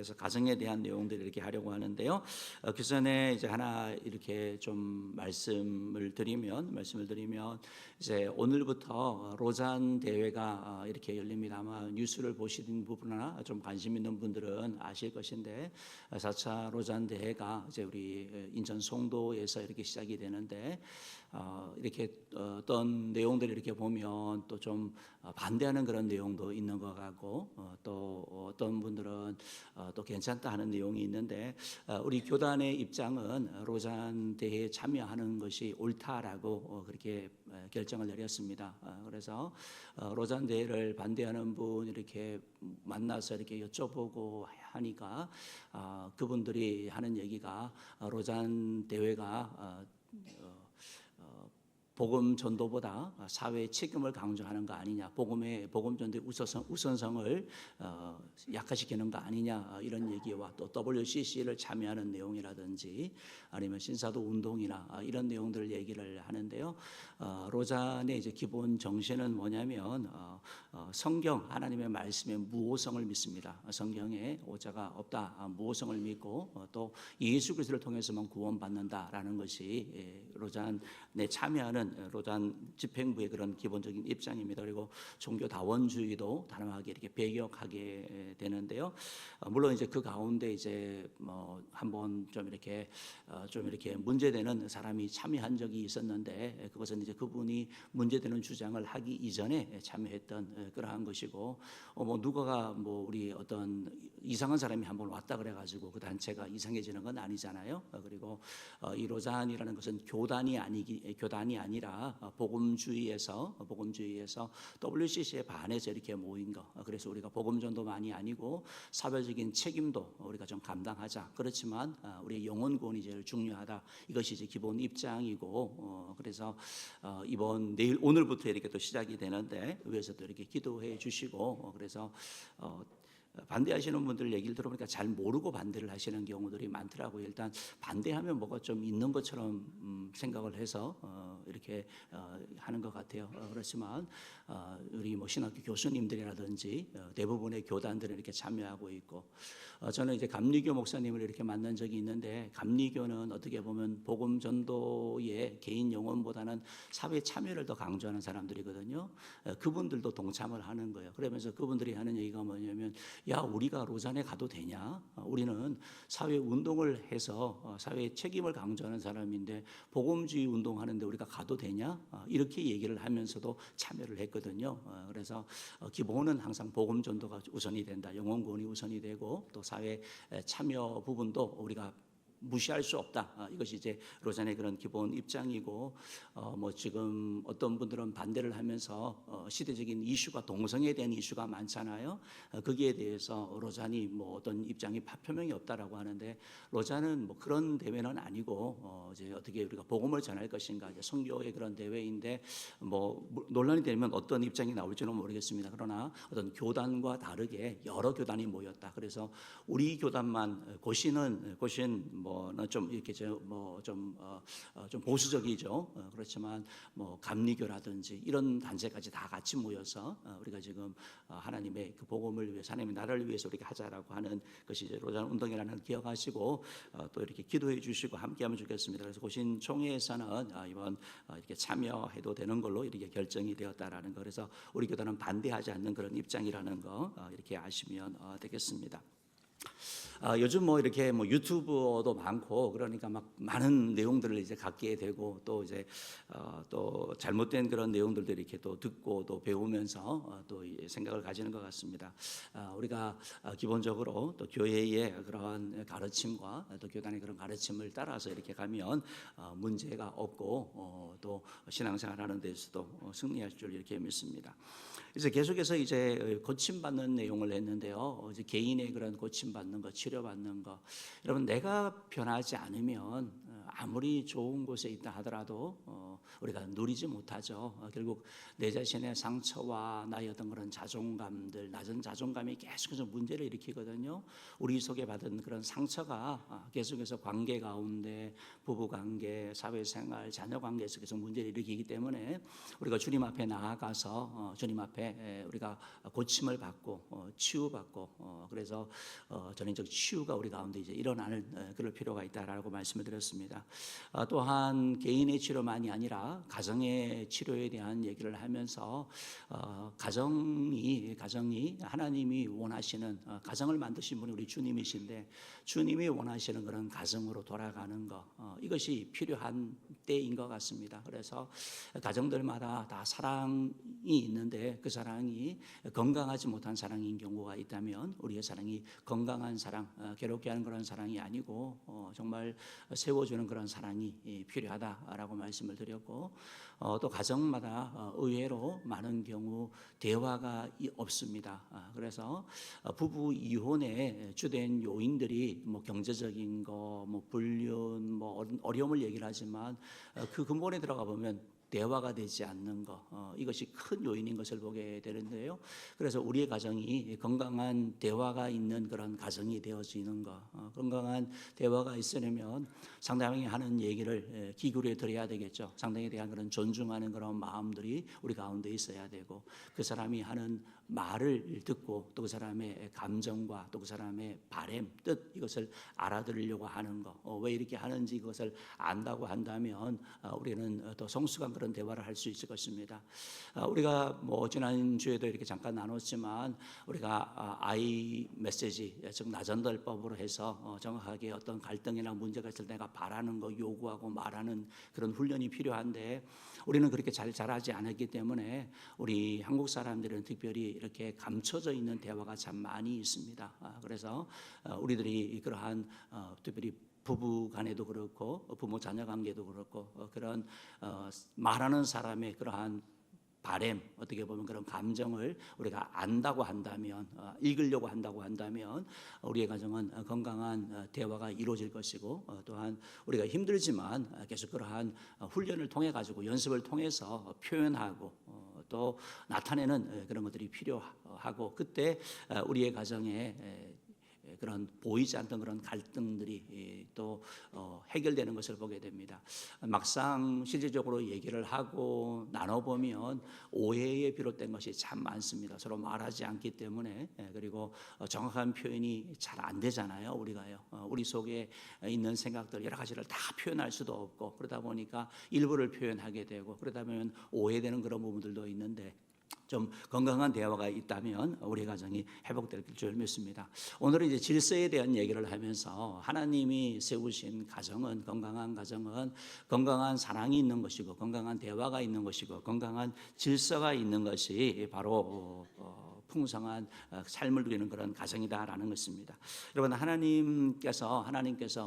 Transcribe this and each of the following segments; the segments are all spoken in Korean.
해서 가정에 대한 내용들을 이렇게 하려고 하는데요. 그 전에 이제 하나 이렇게 좀 말씀을 드리면 이제 오늘부터 로잔 대회가 이렇게 열립니다. 아마 뉴스를 보시는 부분이나 좀 관심 있는 분들은 아실 것인데 4차 로잔 대회가 이제 우리 인천 송도에서 이렇게 시작이 되는데 이렇게 어떤 내용들을 이렇게 보면 또 좀 반대하는 그런 내용도 있는 것 같고 또 어떤 분들은 또 괜찮다 하는 내용이 있는데 우리 교단의 입장은 로잔 대회에 참여하는 것이 옳다라고 그렇게 결정을 내렸습니다. 그래서 로잔 대회를 반대하는 분 이렇게 만나서 이렇게 여쭤보고 하니까 그분들이 하는 얘기가 로잔 대회가 복음 전도보다 사회의 책임을 강조하는 거 아니냐, 복음 전도의 우선성을 약화시키는 거 아니냐 이런 얘기와 또 WCC를 참여하는 내용이라든지 아니면 신사도 운동이나 이런 내용들을 얘기를 하는데요. 로잔의 이제 기본 정신은 뭐냐면 성경 하나님의 말씀의 무오성을 믿습니다. 성경에 오자가 없다, 무오성을 믿고 또 예수 그리스도를 통해서만 구원받는다라는 것이 로잔에 참여하는 로잔 집행부의 그런 기본적인 입장입니다. 그리고 종교 다원주의도 단호하게 이렇게 배격하게 되는데요. 물론 이제 그 가운데 이제 뭐 한번 좀 이렇게 문제되는 사람이 참여한 적이 있었는데 그것은 이제 그분이 문제되는 주장을 하기 이전에 참여했던 그러한 것이고 뭐 누가가 뭐 우리 어떤 이상한 사람이 한번 왔다 그래가지고 그 단체가 이상해지는 건 아니잖아요. 그리고 이 로잔이라는 것은 교단이 아니라 복음주의에서 WCC에 반해서 이렇게 모인 거. 그래서 우리가 복음 전도만이 아니고 사회적인 책임도 우리가 좀 감당하자. 그렇지만 우리의 영혼 구원이 제일 중요하다. 이것이 이제 기본 입장이고 그래서 내일 오늘부터 이렇게 또 시작이 되는데 위에서도 이렇게 기도해 주시고 그래서 반대하시는 분들 얘기를 들어보니까 잘 모르고 반대를 하시는 경우들이 많더라고요. 일단 반대하면 뭐가 좀 있는 것처럼 생각을 해서 이렇게 하는 것 같아요. 그렇지만 우리 뭐 신학교 교수님들이라든지 대부분의 교단들은 이렇게 참여하고 있고 저는 이제 감리교 목사님을 이렇게 만난 적이 있는데 감리교는 어떻게 보면 복음 전도의 개인 영혼보다는 사회 참여를 더 강조하는 사람들이거든요. 그분들도 동참을 하는 거예요. 그러면서 그분들이 하는 얘기가 뭐냐면 야 우리가 로잔에 가도 되냐? 우리는 사회 운동을 해서 사회의 책임을 강조하는 사람인데 복음주의 운동하는데 우리가 가도 되냐? 이렇게 얘기를 하면서도 참여를 했거든요. 그래서 기본은 항상 복음 전도가 우선이 된다. 영혼 구원이 우선이 되고 또 사회 참여 부분도 우리가 무시할 수 없다. 이것이 이제 로잔의 그런 기본 입장이고 뭐 지금 어떤 분들은 반대를 하면서 시대적인 이슈가 동성애에 대한 이슈가 많잖아요. 거기에 대해서 로잔이 뭐 어떤 입장이 표명이 없다라고 하는데 로잔은 뭐 그런 대회는 아니고 이제 어떻게 우리가 복음을 전할 것인가 이제 선교의 그런 대회인데 뭐 논란이 되면 어떤 입장이 나올지는 모르겠습니다. 그러나 어떤 교단과 다르게 여러 교단이 모였다. 그래서 우리 교단만 고신 뭐는 좀 이렇게 좀 보수적이죠. 그렇지만 뭐 감리교라든지 이런 단체까지 다 같이 모여서 우리가 지금 하나님의 그 복음을 위해서 하나님의 나라를 위해서 우리가 하자라고 하는 것이 이제 로잔 운동이라는 걸 기억하시고 또 이렇게 기도해 주시고 함께하면 좋겠습니다. 그래서 고신 총회에서는 이번 이렇게 참여해도 되는 걸로 이렇게 결정이 되었다라는 거. 그래서 우리 교단은 반대하지 않는 그런 입장이라는 거 이렇게 아시면 되겠습니다. 요즘 뭐 이렇게 뭐 유튜브도 많고 그러니까 막 많은 내용들을 이제 갖게 되고 또 이제 또 잘못된 그런 내용들도 이렇게 또 듣고 또 배우면서 또 생각을 가지는 것 같습니다. 우리가 기본적으로 또 교회의 그러한 가르침과 또 교단의 그런 가르침을 따라서 이렇게 가면 문제가 없고 또 신앙생활하는 데서도 승리할 줄 이렇게 믿습니다. 이제 계속해서 이제 고침받는 내용을 했는데요. 이제 개인의 그런 고침받는 거, 치료받는 거. 여러분 내가 변하지 않으면 아무리 좋은 곳에 있다 하더라도 우리가 누리지 못하죠. 결국 내 자신의 상처와 나의 어떤 그런 자존감들, 낮은 자존감이 계속해서 문제를 일으키거든요. 우리 속에 받은 그런 상처가 계속해서 관계 가운데, 부부 관계, 사회생활, 자녀 관계에서 계속 문제를 일으키기 때문에 우리가 주님 앞에 나아가서 주님 앞에 우리가 고침을 받고 치유받고 그래서 전인적 치유가 우리 가운데 이제 일어나는 그럴 필요가 있다라고 말씀을 드렸습니다. 또한 개인의 치료만이 아니라 가정의 치료에 대한 얘기를 하면서 가정이 하나님이 원하시는 가정을 만드신 분이 우리 주님이신데 주님이 원하시는 그런 가정으로 돌아가는 것 이것이 필요한 때인 것 같습니다. 그래서 가정들마다 다 사랑이 있는데 그 사랑이 건강하지 못한 사랑인 경우가 있다면 우리의 사랑이 건강한 사랑, 괴롭게 하는 그런 사랑이 아니고 정말 세워주는 그런 사랑이 필요하다라고 말씀을 드렸고 또 가정마다 의외로 많은 경우 대화가 없습니다. 그래서 부부 이혼의 주된 요인들이 뭐 경제적인 거, 뭐 불륜, 뭐 어려움을 얘기를 하지만 그 근본에 들어가 보면 대화가 되지 않는 것 이것이 큰 요인인 것을 보게 되는데요. 그래서 우리의 가정이 건강한 대화가 있는 그런 가정이 되어지는 것 건강한 대화가 있으려면 상대방이 하는 얘기를 귀 기울여 들어야 되겠죠. 상대방에 대한 그런 존중하는 그런 마음들이 우리 가운데 있어야 되고 그 사람이 하는 말을 듣고 또 그 사람의 감정과 또 그 사람의 바람, 뜻 이것을 알아들으려고 하는 것 왜 이렇게 하는지 그것을 안다고 한다면 우리는 더 성숙한 그런 대화를 할 수 있을 것입니다. 우리가 뭐 지난주에도 이렇게 잠깐 나눴지만 우리가 아이 메시지 즉 나전달법으로 해서 정확하게 어떤 갈등이나 문제가 있을 때 내가 바라는 거 요구하고 말하는 그런 훈련이 필요한데 우리는 그렇게 잘하지 않았기 때문에 우리 한국 사람들은 특별히 이렇게 감춰져 있는 대화가 참 많이 있습니다. 그래서 우리들이 그러한 특별히 부부 간에도 그렇고 부모 자녀 관계도 그렇고 그런 말하는 사람의 그러한 바램 어떻게 보면 그런 감정을 우리가 안다고 한다면 읽으려고 한다고 한다면 우리의 가정은 건강한 대화가 이루어질 것이고 또한 우리가 힘들지만 계속 그러한 훈련을 통해 가지고 연습을 통해서 표현하고 또 나타내는 그런 것들이 필요하고 그때 우리의 가정에 그런 보이지 않던 그런 갈등들이 또 해결되는 것을 보게 됩니다. 막상 실질적으로 얘기를 하고 나눠보면 오해에 비롯된 것이 참 많습니다. 서로 말하지 않기 때문에 그리고 정확한 표현이 잘 안 되잖아요. 우리가요. 우리 속에 있는 생각들 여러 가지를 다 표현할 수도 없고 그러다 보니까 일부를 표현하게 되고 그러다 보면 오해되는 그런 부분들도 있는데 좀 건강한 대화가 있다면 우리 가정이 회복될 줄 믿습니다. 오늘은 이제 질서에 대한 얘기를 하면서 하나님이 세우신 가정은 건강한 가정은 건강한 사랑이 있는 것이고 건강한 대화가 있는 것이고 건강한 질서가 있는 것이 바로 풍성한 삶을 누리는 그런 가정이다라는 것입니다. 여러분 하나님께서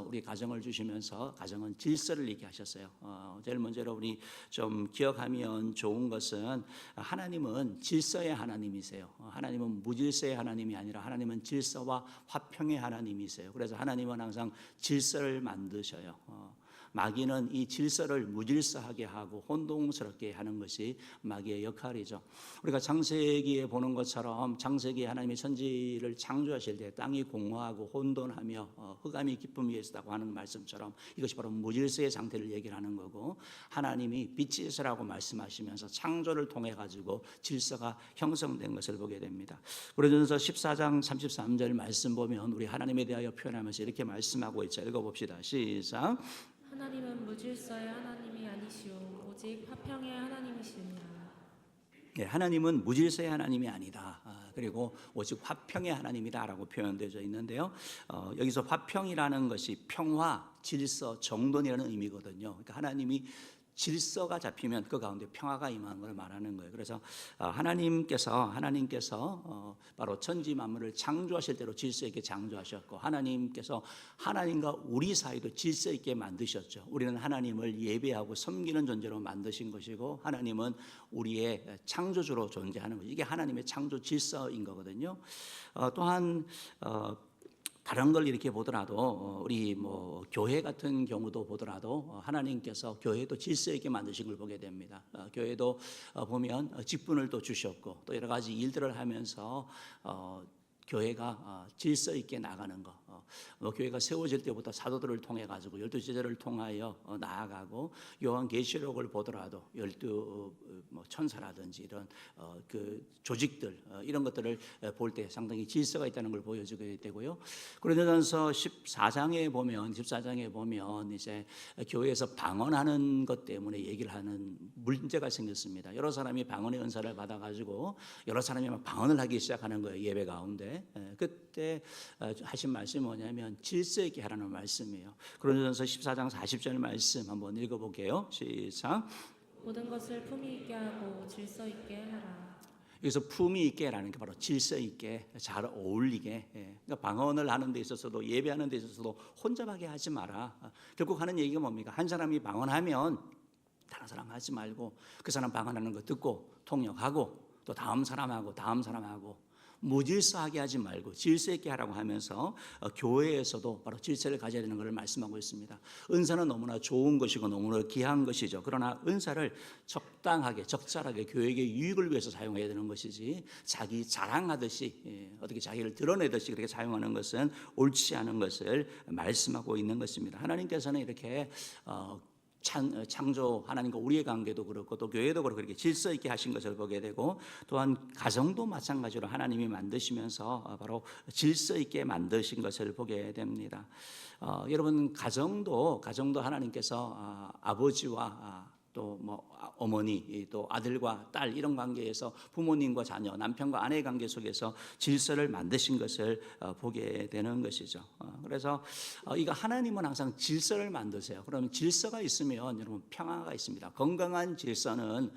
우리 가정을 주시면서 가정은 질서를 얘기하셨어요. 제일 먼저 여러분이 좀 기억하면 좋은 것은 하나님은 질서의 하나님이세요. 하나님은 무질서의 하나님이 아니라 하나님은 질서와 화평의 하나님이세요. 그래서 하나님은 항상 질서를 만드셔요. 마귀는 이 질서를 무질서하게 하고 혼동스럽게 하는 것이 마귀의 역할이죠. 우리가 창세기에 보는 것처럼 창세기에 하나님이 천지를 창조하실 때 땅이 공허하고 혼돈하며 흑암이 깊음 위에 있었다고 하는 말씀처럼 이것이 바로 무질서의 상태를 얘기하는 거고 하나님이 빛이 있으라고 말씀하시면서 창조를 통해 가지고 질서가 형성된 것을 보게 됩니다. 고린도전서 14장 33절 말씀 보면 우리 하나님에 대하여 표현하면서 이렇게 말씀하고 있죠. 읽어봅시다. 시작. 하나님은 무질서의 하나님이 아니시오 오직 화평의 하나님이시니라. 네, 하나님은 무질서의 하나님이 아니다. 그리고 오직 화평의 하나님이다라고 표현되어 있는데요. 여기서 화평이라는 것이 평화, 질서, 정돈이라는 의미거든요. 그러니까 하나님이 질서가 잡히면 그 가운데 평화가 임하는 걸 말하는 거예요. 그래서 하나님께서 바로 천지 만물을 창조하실 때로 질서 있게 창조하셨고 하나님께서 하나님과 우리 사이도 질서 있게 만드셨죠. 우리는 하나님을 예배하고 섬기는 존재로 만드신 것이고 하나님은 우리의 창조주로 존재하는 거죠. 이게 하나님의 창조 질서인 거거든요. 또한 다른 걸 이렇게 보더라도 우리 뭐 교회 같은 경우도 보더라도 하나님께서 교회도 질서 있게 만드신 걸 보게 됩니다. 교회도 보면 직분을 또 주셨고 또 여러 가지 일들을 하면서 교회가 질서 있게 나가는 거. 교회가 세워질 때부터 사도들을 통해 가지고 12제자를 통하여 나아가고 요한계시록을 보더라도 12 천사라든지 이런 그 조직들 이런 것들을 볼 때 상당히 질서가 있다는 걸 보여주게 되고요. 고린도전서 14장에 보면 이제 교회에서 방언하는 것 때문에 얘기를 하는 문제가 생겼습니다. 여러 사람이 방언의 은사를 받아 가지고 여러 사람이 막 방언을 하기 시작하는 거예요. 예배 가운데. 그때 하신 말씀이 뭐냐면 질서 있게 하라는 말씀이에요. 고린도전서 14장 40절 말씀 한번 읽어볼게요. 시작. 모든 것을 품위 있게 하고 질서 있게 하라. 여기서 품위 있게라는 게 바로 질서 있게 잘 어울리게. 그러니까 방언을 하는 데 있어서도 예배하는 데 있어서도 혼잡하게 하지 마라. 결국 하는 얘기가 뭡니까? 한 사람이 방언하면 다른 사람 하지 말고 그 사람 방언하는 거 듣고 통역하고 또 다음 사람하고 무질서하게 하지 말고 질서 있게 하라고 하면서 교회에서도 바로 질서를 가져야 되는 것을 말씀하고 있습니다. 은사는 너무나 좋은 것이고 너무나 귀한 것이죠. 그러나 은사를 적당하게 적절하게 교회의 유익을 위해서 사용해야 되는 것이지 자기 자랑하듯이 어떻게 자기를 드러내듯이 그렇게 사용하는 것은 옳지 않은 것을 말씀하고 있는 것입니다. 하나님께서는 이렇게 창조 하나님과 우리의 관계도 그렇고 또 교회도 그렇고 그렇게 질서 있게 하신 것을 보게 되고 또한 가정도 마찬가지로 하나님이 만드시면서 바로 질서 있게 만드신 것을 보게 됩니다. 여러분 가정도 하나님께서 아버지와 또 뭐 어머니 또 아들과 딸 이런 관계에서 부모님과 자녀 남편과 아내의 관계 속에서 질서를 만드신 것을 보게 되는 것이죠. 그래서 이거 하나님은 항상 질서를 만드세요. 그러면 질서가 있으면 여러분 평화가 있습니다. 건강한 질서는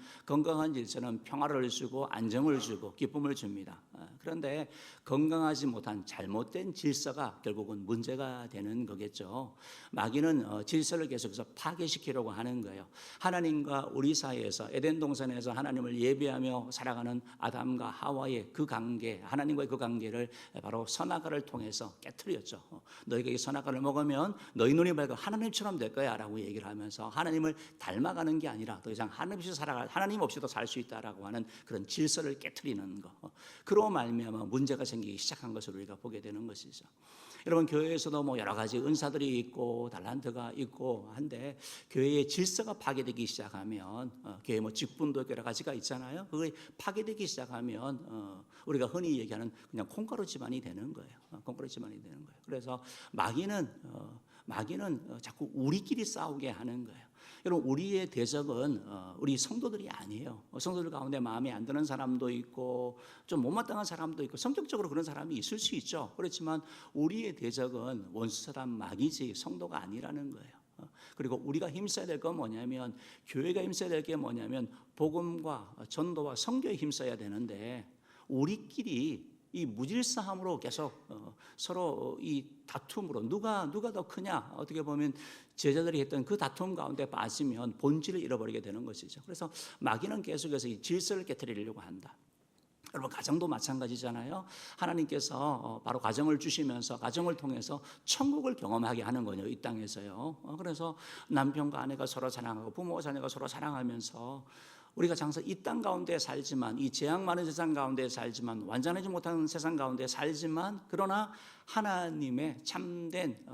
평화를 주고 안정을 주고 기쁨을 줍니다. 그런데 건강하지 못한 잘못된 질서가 결국은 문제가 되는 거겠죠. 마귀는 질서를 계속해서 파괴시키려고 하는 거예요. 하나님과 우리 사이에서 에덴 동산에서 하나님을 예배하며 살아가는 아담과 하와의 그 관계, 하나님과의 그 관계를 바로 선악과를 통해서 깨트렸죠. 너희가 이 선악과를 먹으면 너희 눈이 밝고 하나님처럼 될 거야 라고 얘기를 하면서 하나님을 닮아가는 게 아니라 더 이상 하나님 없이도 살 수 있다라고 하는 그런 질서를 깨트리는 거. 그로 말미암아 문제가 생기기 시작한 것을 우리가 보게 되는 것이죠. 여러분 교회에서도 뭐 여러 가지 은사들이 있고 달란트가 있고 한데 교회의 질서가 파괴되기 시작하면 교회 뭐 직분도 여러 가지가 있잖아요. 그게 파괴되기 시작하면 우리가 흔히 얘기하는 그냥 콩가루 집안이 되는 거예요. 콩가루 집안이 되는 거예요. 그래서 마귀는 자꾸 우리끼리 싸우게 하는 거예요. 여러분 우리의 대적은 우리 성도들이 아니에요. 성도들 가운데 마음에 안 드는 사람도 있고 좀 못마땅한 사람도 있고 성격적으로 그런 사람이 있을 수 있죠. 그렇지만 우리의 대적은 원수사단 마귀지 성도가 아니라는 거예요. 그리고 우리가 힘써야 될 건 뭐냐면 교회가 힘써야 될 게 뭐냐면 복음과 전도와 선교에 힘써야 되는데 우리끼리 이 무질서함으로 계속 서로 이 다툼으로 누가 더 크냐 어떻게 보면 제자들이 했던 그 다툼 가운데 빠지면 본질을 잃어버리게 되는 것이죠. 그래서 마귀는 계속해서 이 질서를 깨트리려고 한다. 여러분 가정도 마찬가지잖아요. 하나님께서 바로 가정을 주시면서 가정을 통해서 천국을 경험하게 하는 거예요. 이 땅에서요. 그래서 남편과 아내가 서로 사랑하고 부모와 자녀가 서로 사랑하면서 우리가 장사 이 땅 가운데 살지만 이 재앙 많은 세상 가운데 살지만 완전하지 못한 세상 가운데 살지만 그러나 하나님의 참된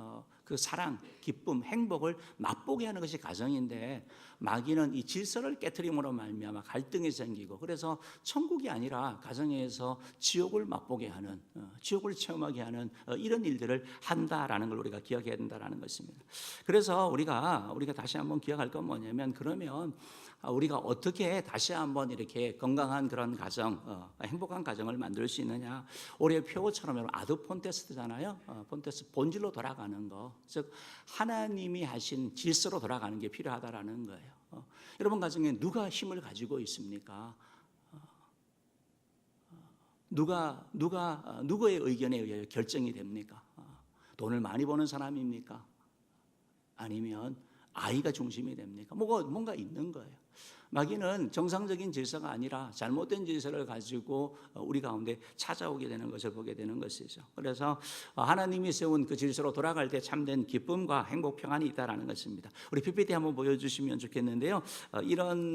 그 사랑, 기쁨, 행복을 맛보게 하는 것이 가정인데 마귀는 이 질서를 깨트림으로 말미암아 갈등이 생기고 그래서 천국이 아니라 가정에서 지옥을 맛보게 하는 지옥을 체험하게 하는 이런 일들을 한다라는 걸 우리가 기억해야 된다라는 것입니다. 그래서 우리가 다시 한번 기억할 건 뭐냐면 그러면 우리가 어떻게 다시 한번 이렇게 건강한 그런 가정, 행복한 가정을 만들 수 있느냐? 올해 표어처럼 여러분 아드폰테스트잖아요. 폰테스 본질로 돌아가는 거, 즉 하나님이 하신 질서로 돌아가는 게 필요하다라는 거예요. 여러분 가정에 누가 힘을 가지고 있습니까? 누구의 의견에 의해 결정이 됩니까? 돈을 많이 버는 사람입니까? 아니면 아이가 중심이 됩니까? 뭔가 있는 거예요. 마귀는 정상적인 질서가 아니라 잘못된 질서를 가지고 우리 가운데 찾아오게 되는 것을 보게 되는 것이죠. 그래서 하나님이 세운 그 질서로 돌아갈 때 참된 기쁨과 행복, 평안이 있다라는 것입니다. 우리 PPT 한번 보여주시면 좋겠는데요.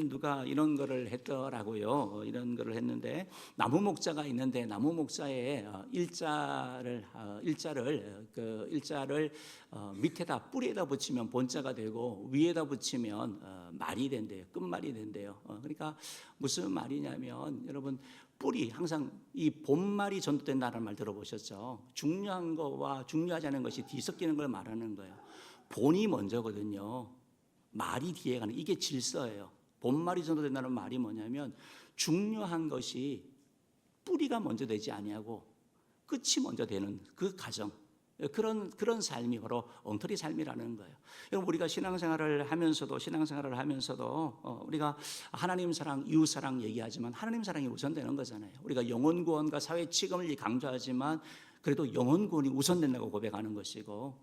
누가 이런 거를 했더라고요. 이런 거를 했는데 나무 목자가 있는데 나무 목자의 일자를 밑에다 뿌리에다 붙이면 본자가 되고 위에다 붙이면 말이 된대요. 끝말이 된대요. 그러니까 무슨 말이냐면 여러분 뿌리 항상 이 본말이 전도된다는 말 들어보셨죠? 중요한 거와 중요하지 않은 것이 뒤섞이는 걸 말하는 거예요. 본이 먼저거든요. 말이 뒤에 가는 이게 질서예요. 본말이 전도된다는 말이 뭐냐면 중요한 것이 뿌리가 먼저 되지 아니하고 끝이 먼저 되는 그 과정. 그런 삶이 바로 엉터리 삶이라는 거예요. 여러분 우리가 신앙생활을 하면서도 우리가 하나님 사랑, 이웃 사랑 얘기하지만 하나님 사랑이 우선되는 거잖아요. 우리가 영혼 구원과 사회 취급을 강조하지만 그래도 영혼 구원이 우선된다고 고백하는 것이고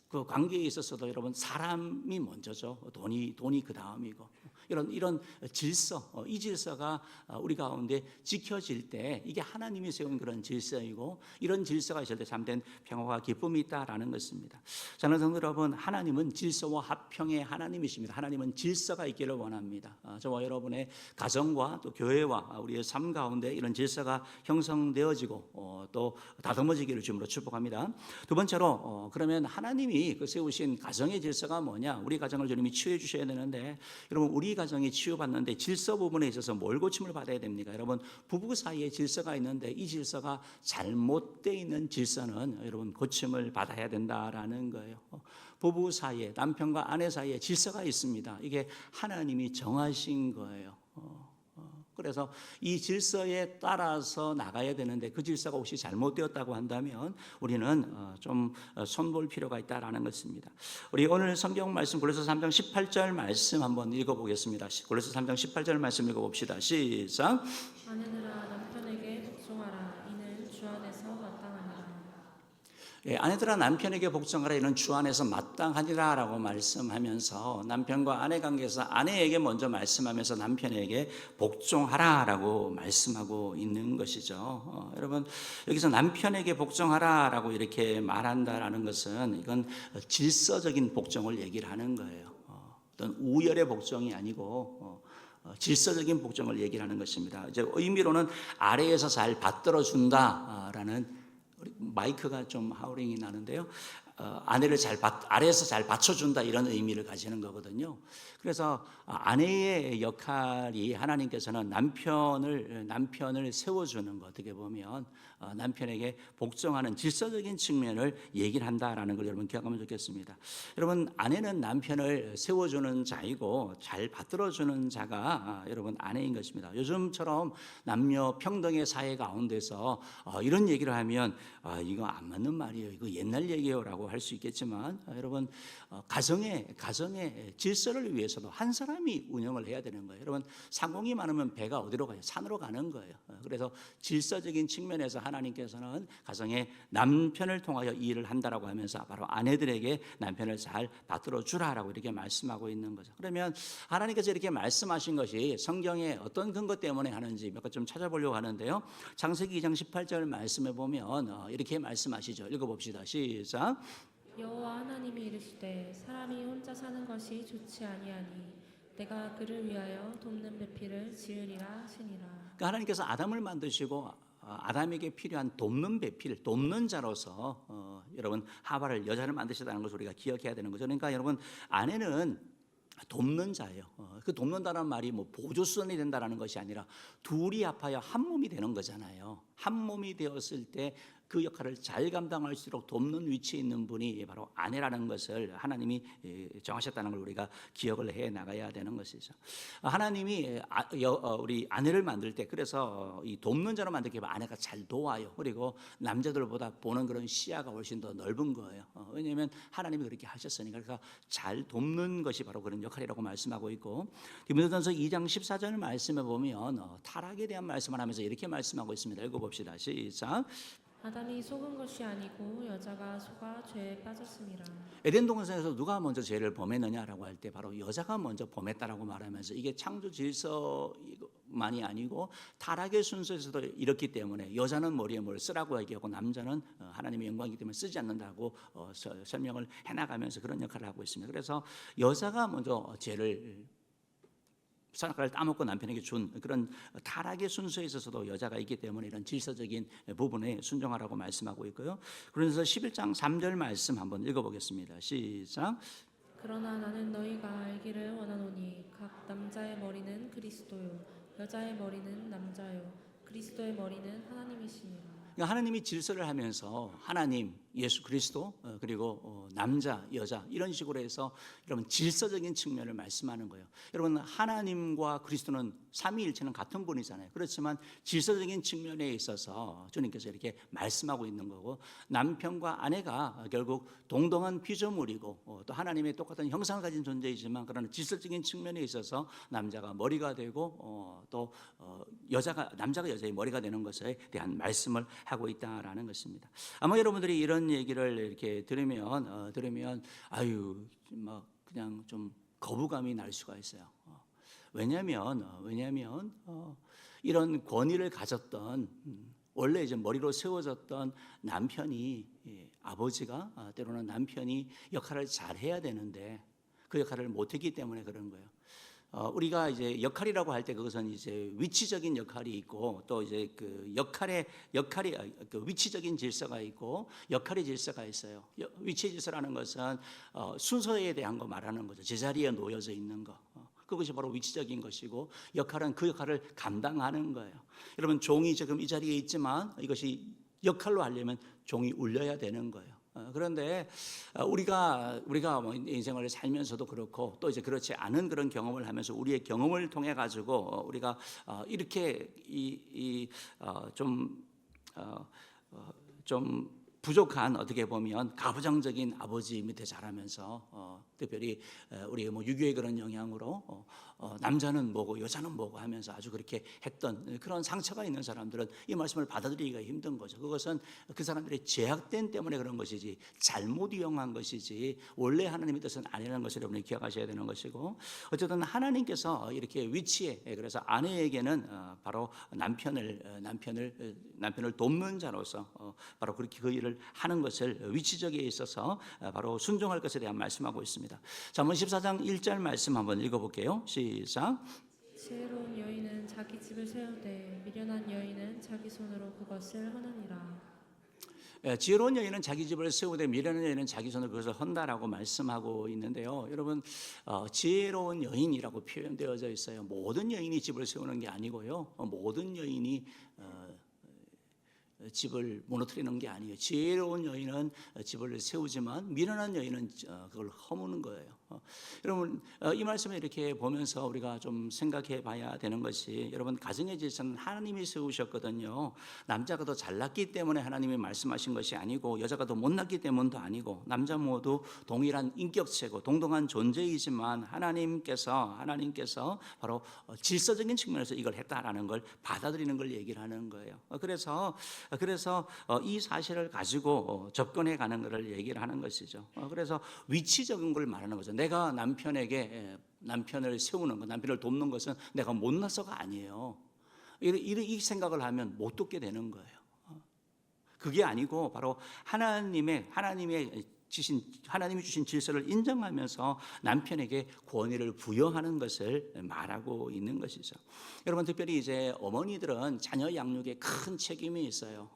그 관계에 있어서도 여러분 사람이 먼저죠. 돈이 그 다음이고 이런 질서, 이 질서가 우리 가운데 지켜질 때 이게 하나님이 세운 그런 질서이고 이런 질서가 있을 때 참된 평화와 기쁨이 있다라는 것입니다. 사랑하는 성도 여러분, 하나님은 질서와 화평의 하나님이십니다. 하나님은 질서가 있기를 원합니다. 저와 여러분의 가정과 또 교회와 우리의 삶 가운데 이런 질서가 형성되어지고 또 다듬어지기를 주님으로 축복합니다. 두 번째로 그러면 하나님이 그 세우신 가정의 질서가 뭐냐? 우리 가정을 주님이 치유해 주셔야 되는데 여러분 우리 가정이 치유받는데 질서 부분에 있어서 뭘 고침을 받아야 됩니까? 여러분 부부 사이에 질서가 있는데 이 질서가 잘못되어 있는 질서는 여러분 고침을 받아야 된다라는 거예요. 부부 사이에 남편과 아내 사이에 질서가 있습니다. 이게 하나님이 정하신 거예요. 그래서 이 질서에 따라서 나가야 되는데 그 질서가 혹시 잘못되었다고 한다면 우리는 좀 손볼 필요가 있다라는 것입니다. 우리 오늘 성경 말씀 골로새 3장 18절 말씀 한번 읽어보겠습니다. 골로새 3장 18절 말씀 읽어봅시다. 시작. 아내들아 남편에게 복종하라. 이는 주 안에서 마땅하니라. 아내들아 남편에게 복종하라. 이는 주 안에서 마땅하니라라고 말씀하면서 남편과 아내 관계에서 아내에게 먼저 말씀하면서 남편에게 복종하라라고 말씀하고 있는 것이죠. 여러분 여기서 남편에게 복종하라라고 이렇게 말한다라는 것은 이건 질서적인 복종을 얘기를 하는 거예요. 어떤 우열의 복종이 아니고 질서적인 복종을 얘기를 하는 것입니다. 이제 의미로는 아래에서 잘 받들어 준다라는 마이크가 좀 하우링이 나는데요. 아래에서 잘 받쳐준다 이런 의미를 가지는 거거든요. 그래서 아내의 역할이 하나님께서는 남편을 세워주는 거 어떻게 보면 남편에게 복종하는 질서적인 측면을 얘기를 한다라는 걸 여러분 기억하면 좋겠습니다. 여러분 아내는 남편을 세워주는 자이고 잘 받들어주는 자가 여러분 아내인 것입니다. 요즘처럼 남녀 평등의 사회 가운데서 이런 얘기를 하면 이거 안 맞는 말이에요. 이거 옛날 얘기요라고 할 수 있겠지만 여러분 가정의 질서를 위해서도 한 사람이 운영을 해야 되는 거예요. 여러분 상공이 많으면 배가 어디로 가요? 산으로 가는 거예요. 그래서 질서적인 측면에서 하나님께서는 가정의 남편을 통하여 이 일을 한다라고 하면서 바로 아내들에게 남편을 잘 받들어 주라라고 이렇게 말씀하고 있는 거죠. 그러면 하나님께서 이렇게 말씀하신 것이 성경의 어떤 근거 때문에 하는지 몇 가지 좀 찾아보려고 하는데요. 창세기 2장 18절 말씀에 보면 이렇게 말씀하시죠. 읽어봅시다. 시작. 여호와 하나님이 이르시되 사람이 혼자 사는 것이 좋지 아니하니 내가 그를 위하여 돕는 배필을 지으리라 하시니라. 그러니까 하나님께서 아담을 만드시고 아담에게 필요한 돕는 배필, 돕는 자로서 여러분 하와를 여자를 만드셨다는 것을 우리가 기억해야 되는 거죠. 그러니까 여러분 아내는 돕는 자예요. 그 돕는다는 말이 뭐 보조수단이 된다라는 것이 아니라 둘이 합하여 한 몸이 되는 거잖아요. 한 몸이 되었을 때 그 역할을 잘 감당할수록 돕는 위치에 있는 분이 바로 아내라는 것을 하나님이 정하셨다는 걸 우리가 기억을 해 나가야 되는 것이죠. 하나님이 우리 아내를 만들 때 그래서 이 돕는 자로 만들게 하면 아내가 잘 도와요. 그리고 남자들보다 보는 그런 시야가 훨씬 더 넓은 거예요. 왜냐하면 하나님이 그렇게 하셨으니까. 그러니까 잘 돕는 것이 바로 그런 역할이라고 말씀하고 있고 디모데전서 2장 14절 말씀에 보면 타락에 대한 말씀을 하면서 이렇게 말씀하고 있습니다. 읽어봅시다. 시작. 아담이 속은 것이 아니고 여자가 속아 죄에 빠졌음이라. 에덴 동산에서 누가 먼저 죄를 범했느냐라고 할 때 바로 여자가 먼저 범했다라고 말하면서 이게 창조 질서만이 아니고 타락의 순서에서도 이렇기 때문에 여자는 머리에 뭘 쓰라고 얘기하고 남자는 하나님의 영광이기 때문에 쓰지 않는다고 설명을 해나가면서 그런 역할을 하고 있습니다. 그래서 여자가 먼저 죄를 선악과를 따먹고 남편에게 준 그런 타락의 순서에 있어서도 여자가 있기 때문에 이런 질서적인 부분에 순종하라고 말씀하고 있고요. 그래서 11장 3절 말씀 한번 읽어보겠습니다. 시작. 그러나 나는 너희가 알기를 원하노니 각 남자의 머리는 그리스도요 여자의 머리는 남자요 그리스도의 머리는 하나님이시니라. 그러니까 하나님이 질서를 하면서 하나님, 예수 그리스도 그리고 남자, 여자 이런 식으로 해서 여러분 질서적인 측면을 말씀하는 거예요. 여러분 하나님과 그리스도는 삼위일체는 같은 분이잖아요. 그렇지만 질서적인 측면에 있어서 주님께서 이렇게 말씀하고 있는 거고 남편과 아내가 결국 동등한 피조물이고 또 하나님의 똑같은 형상을 가진 존재이지만 그러나 질서적인 측면에 있어서 남자가 머리가 되고 또 남자가 여자의 머리가 되는 것에 대한 말씀을 하고 있다라는 것입니다. 아마 여러분들이 이런 얘기를 이렇게 들으면 아유 막 그냥 좀 거부감이 날 수가 있어요. 왜냐하면 이런 권위를 가졌던 원래 이제 머리로 세워졌던 남편이 아버지가 때로는 남편이 역할을 잘 해야 되는데 그 역할을 못했기 때문에 그런 거예요. 우리가 이제 역할이라고 할 때 그것은 이제 위치적인 역할이 있고 또 이제 그 역할이 그 위치적인 질서가 있고 역할의 질서가 있어요. 위치 질서라는 것은 순서에 대한 거 말하는 거죠. 제자리에 놓여져 있는 거. 그것이 바로 위치적인 것이고 역할은 그 역할을 감당하는 거예요. 여러분 종이 지금 이 자리에 있지만 이것이 역할로 하려면 종이 울려야 되는 거예요. 그런데 우리가 뭐 인생을 살면서도 그렇고 또 이제 그렇지 않은 그런 경험을 하면서 우리의 경험을 통해 가지고 우리가 이렇게 좀 부족한 어떻게 보면 가부장적인 아버지 밑에 자라면서 특별히 우리 뭐 유교의 그런 영향으로 남자는 뭐고 여자는 뭐고 하면서 아주 그렇게 했던 그런 상처가 있는 사람들은 이 말씀을 받아들이기가 힘든 거죠. 그것은 그 사람들의 죄악된 때문에 그런 것이지 잘못 이용한 것이지 원래 하나님의 뜻은 아니라는 것을 여러분이 기억하셔야 되는 것이고 어쨌든 하나님께서 이렇게 위치에 그래서 아내에게는 바로 남편을 돕는 자로서 바로 그렇게 그 일을 하는 것을 위치적에 있어서 바로 순종할 것에 대한 말씀하고 있습니다. 잠언 14장 1절 말씀 한번 읽어볼게요. 시작. 지혜로운 여인은 자기 집을 세우되 미련한 여인은 자기 손으로 그것을 허느니라. 지혜로운 여인은 자기 집을 세우되 미련한 여인은 자기 손으로 그것을 헌다라고 말씀하고 있는데요. 여러분 지혜로운 여인이라고 표현되어져 있어요. 모든 여인이 집을 세우는 게 아니고요. 모든 여인이 집을 무너뜨리는 게 아니에요. 지혜로운 여인은 집을 세우지만 미련한 여인은 그걸 허무는 거예요. 여러분 이 말씀을 이렇게 보면서 우리가 좀 생각해 봐야 되는 것이 여러분 가정의 질서는 하나님이 세우셨거든요. 남자가 더 잘났기 때문에 하나님이 말씀하신 것이 아니고 여자가 더 못났기 때문도 아니고 남자 모두 동일한 인격체고 동등한 존재이지만 하나님께서 바로 질서적인 측면에서 이걸 했다라는 걸 받아들이는 걸 얘기를 하는 거예요. 그래서 이 사실을 가지고 접근해 가는 것을 얘기를 하는 것이죠. 그래서 위치적인 걸 말하는 거죠. 내가 남편을 세우는 것, 남편을 돕는 것은 내가 못나서가 아니에요. 이 생각을 하면 못 돕게 되는 거예요. 그게 아니고 바로 하나님이 주신 질서를 인정하면서 남편에게 권위를 부여하는 것을 말하고 있는 것이죠. 여러분 특별히 이제 어머니들은 자녀 양육에 큰 책임이 있어요.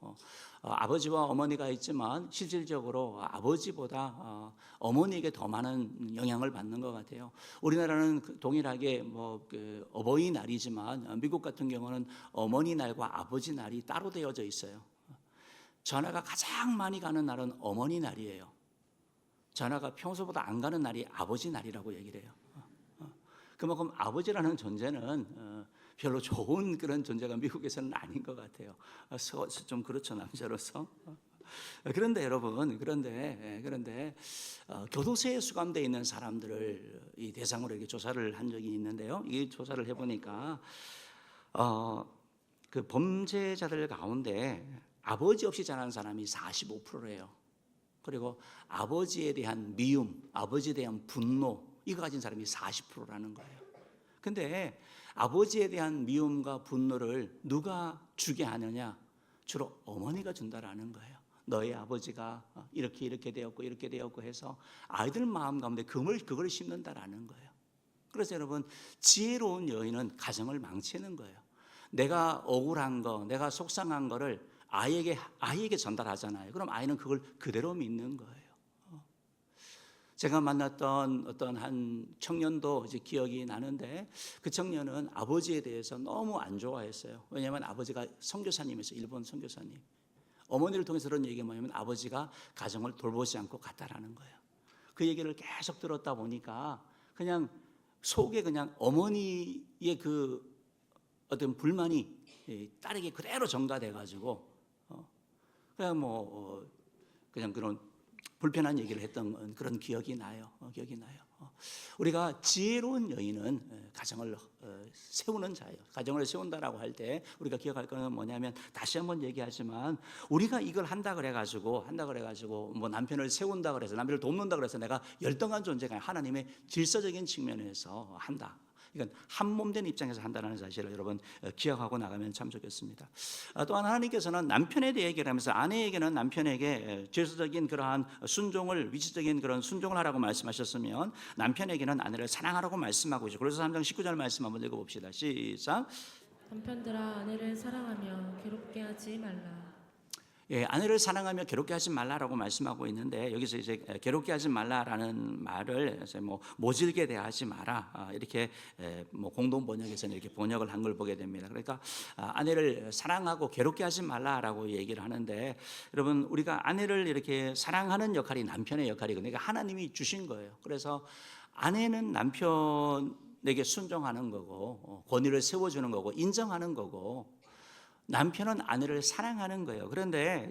아버지와 어머니가 있지만 실질적으로 아버지보다 어머니에게 더 많은 영향을 받는 것 같아요. 우리나라는 동일하게 그 어버이날이지만 미국 같은 경우는 어머니날과 아버지날이 따로 되어져 있어요. 전화가 가장 많이 가는 날은 어머니 날이에요. 전화가 평소보다 안 가는 날이 아버지 날이라고 얘기를 해요. 그만큼 아버지라는 존재는 별로 좋은 그런 존재가 미국에서는 아닌 것 같아요. 좀 그렇죠, 남자로서. 그런데 여러분, 그런데 교도소에 수감되어 있는 사람들을 이 대상으로 이렇게 조사를 한 적이 있는데요. 이 조사를 해보니까 그 범죄자들 가운데 아버지 없이 자란 사람이 45%예요. 그리고 아버지에 대한 미움, 아버지에 대한 분노 이거 가진 사람이 40%라는 거예요. 근데 아버지에 대한 미움과 분노를 누가 주게 하느냐? 주로 어머니가 준다라는 거예요. 너의 아버지가 이렇게 되었고 해서 아이들 마음 가운데 그걸 심는다라는 거예요. 그래서 여러분, 지혜로운 여인은 가정을 망치는 거예요. 내가 억울한 거, 내가 속상한 거를 아이에게 전달하잖아요. 그럼 아이는 그걸 그대로 믿는 거예요. 제가 만났던 어떤 한 청년도 이제 기억이 나는데, 그 청년은 아버지에 대해서 너무 안 좋아했어요. 왜냐하면 아버지가 선교사님이었어요. 일본 선교사님. 어머니를 통해서 그런 얘기가 뭐냐면 아버지가 가정을 돌보지 않고 갔다라는 거예요. 그 얘기를 계속 들었다 보니까 그냥 속에 그냥 어머니의 그 어떤 불만이 딸에게 그대로 전가돼 가지고 그냥 그냥 그런 불편한 얘기를 했던 그런 기억이 나요. 우리가 지혜로운 여인은 가정을 세우는 자예요. 가정을 세운다라고 할 때 우리가 기억할 거는 뭐냐면, 다시 한번 얘기하지만 우리가 이걸 한다 그래가지고 뭐 남편을 세운다 그래서, 남편을 돕는다 그래서 내가 열등한 존재가 아니라 하나님의 질서적인 측면에서 한다. 이건 한 몸 된 입장에서 한다는 사실을 여러분 기억하고 나가면 참 좋겠습니다. 또한 하나님께서는 남편에 대해 얘기를 하면서 아내에게는 남편에게 질서적인 그러한 순종을, 위치적인 그런 순종을 하라고 말씀하셨으면 남편에게는 아내를 사랑하라고 말씀하고 있죠. 그래서 3장 19절 말씀 한번 읽어봅시다. 시작. 남편들아 아내를 사랑하며 괴롭게 하지 말라. 아내를 사랑하며 괴롭게 하지 말라라고 말씀하고 있는데, 여기서 이제 괴롭게 하지 말라라는 말을 뭐 모질게 대하지 마라, 이렇게 뭐 공동 번역에서는 이렇게 번역을 한 걸 보게 됩니다. 그러니까 아내를 사랑하고 괴롭게 하지 말라라고 얘기를 하는데, 여러분, 우리가 아내를 이렇게 사랑하는 역할이 남편의 역할이거든요. 그러니까 하나님이 주신 거예요. 그래서 아내는 남편에게 순종하는 거고, 권위를 세워주는 거고, 인정하는 거고, 남편은 아내를 사랑하는 거예요. 그런데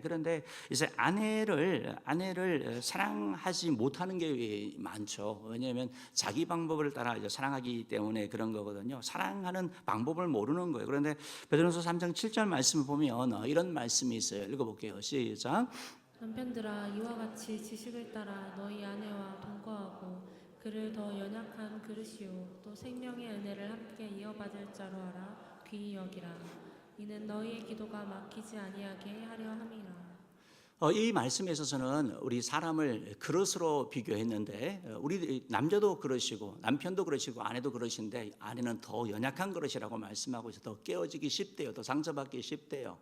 이제 아내를 사랑하지 못하는 게 많죠. 왜냐하면 자기 방법을 따라 이제 사랑하기 때문에 그런 거거든요. 사랑하는 방법을 모르는 거예요. 그런데 베드로서 3장 7절 말씀을 보면 이런 말씀이 있어요. 읽어볼게요. 시작. 남편들아 이와 같이 지식을 따라 너희 아내와 동거하고 그를 더 연약한 그릇이요 또 생명의 은혜를 함께 이어받을 자로 알아 귀히 여기라. 이는 너희의 기도가 막히지 아니하게 하려 함이라. 이 말씀에 있어서는 우리 사람을 그릇으로 비교했는데, 우리 남자도 그러시고 남편도 그러시고 아내도 그러신데, 아내는 더 연약한 그릇이라고 말씀하고 있어요. 더 깨어지기 쉽대요. 더 상처받기 쉽대요.